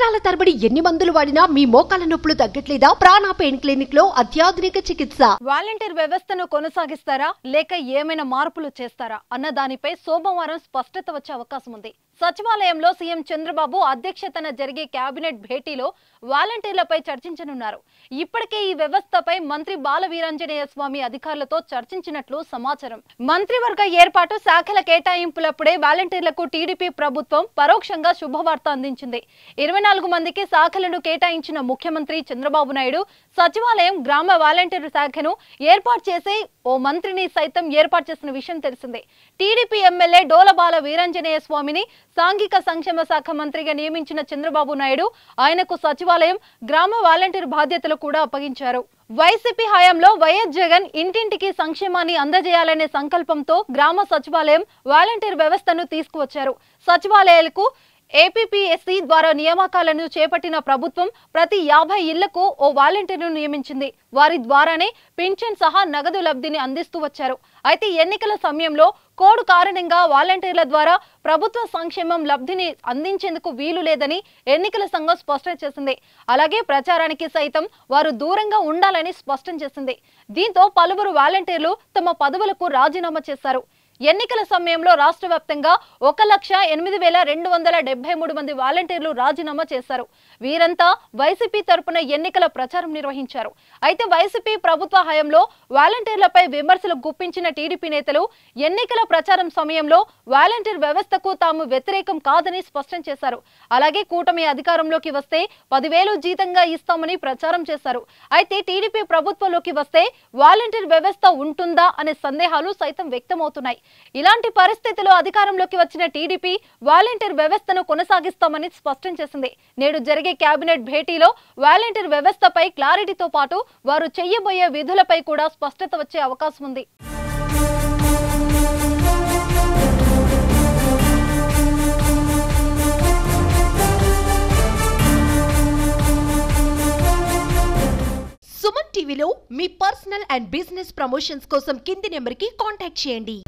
సంవత్సరాల తరబడి ఎన్ని మందులు వాడినా మీ మోకాల నొప్పులు తగ్గట్లేదా? ప్రాణ పెయిన్ క్లినిక్ లో అత్యాధునిక చికిత్స. వాలంటీర్ వ్యవస్థను కొనసాగిస్తారా లేక ఏమైనా మార్పులు చేస్తారా అన్న దానిపై సోమవారం స్పష్టత వచ్చే అవకాశం ఉంది. సచివాలయంలో సీఎం చంద్రబాబు అధ్యక్షతన జరిగే కేబినెట్ భేటీలో వాలంటీర్లపై చర్చించనున్నారు. ఇప్పటికే ఈ వ్యవస్థపై మంత్రి బాల వీరాంజనేయ స్వామి అధికారులతో చర్చించినట్లు సమాచారం. మంత్రివర్గ ఏర్పాటు, శాఖల కేటాయింపులప్పుడే వాలంటీర్లకు టీడీపీ ప్రభుత్వం పరోక్షంగా శుభవార్త అందించింది. 24 మందికి శాఖలను కేటాయించిన ముఖ్యమంత్రి చంద్రబాబు నాయుడు సచివాలయం గ్రామ వాలంటీర్ శాఖను ఏర్పాటు చేసి ఓ మంత్రిని సైతం ఏర్పాటు చేసిన విషయం తెలిసిందే. టీడీపీ ఎమ్మెల్యే డోల బాల వీరాంజనేయ స్వామిని సాంఘిక సంక్షేమ శాఖ మంత్రిగా నియమించిన చంద్రబాబు నాయుడు ఆయనకు సచివాలయం గ్రామ వాలంటీర్ బాధ్యతలు కూడా అప్పగించారు. వైసీపీ హయాంలో వైఎస్ జగన్ ఇంటింటికి సంక్షేమాన్ని అందజేయాలనే సంకల్పంతో గ్రామ సచివాలయం వాలంటీర్ వ్యవస్థను తీసుకువచ్చారు. సచివాలయాలకు ఏపీపీఎస్సీ ద్వారా నియామకాలను చేపట్టిన ప్రభుత్వం ప్రతి 50 ఇళ్లకు ఓ వాలంటీర్ను నియమించింది. వారి ద్వారానే పింఛన్ సహా నగదు లబ్ధిని అందిస్తూ వచ్చారు. అయితే ఎన్నికల సమయంలో కోడ్ కారణంగా వాలంటీర్ల ద్వారా ప్రభుత్వ సంక్షేమం లబ్ధిని అందించేందుకు వీలు లేదని ఎన్నికల సంఘం స్పష్టం చేసింది. అలాగే ప్రచారానికి సైతం వారు దూరంగా ఉండాలని స్పష్టం చేసింది. దీంతో పలువురు వాలంటీర్లు తమ పదవులకు రాజీనామా చేశారు. ఎన్నికల సమయంలో రాష్ట్ర వ్యాప్తంగా 1,08,273 మంది వాలంటీర్లు రాజీనామా చేశారు. వీరంతా వైసీపీ తరపున ఎన్నికల ప్రచారం నిర్వహించారు. అయితే వైసీపీ ప్రభుత్వ హయాంలో వాలంటీర్లపై విమర్శలు గుప్పించిన టీడీపీ నేతలు ఎన్నికల ప్రచారం సమయంలో వాలంటీర్ వ్యవస్థకు తాము వ్యతిరేకం కాదని స్పష్టం చేశారు. అలాగే కూటమి అధికారంలోకి వస్తే 10,000 జీతంగా ఇస్తామని ప్రచారం చేశారు. అయితే టీడీపీ ప్రభుత్వంలోకి వస్తే వాలంటీర్ వ్యవస్థ ఉంటుందా అనే సందేహాలు సైతం వ్యక్తమవుతున్నాయి. ఇలాంటి పరిస్థితిలో అధికారంలోకి వచ్చిన టీడీపీ వాలంటీర్ వ్యవస్థను కొనసాగిస్తామని స్పష్టం చేసింది. నేడు జరిగే కేబినెట్ భేటీలో వాలంటీర్ వ్యవస్థపై క్లారిటీతో పాటు వారు చేయబోయే విధులపై కూడా స్పష్టత వచ్చే అవకాశం ఉంది. సుమన్ టీవీలో మీ పర్సనల్ అండ్ బిజినెస్ ప్రమోషన్స్ కోసం కింది నెంబర్కి కాంటాక్ట్ చేయండి.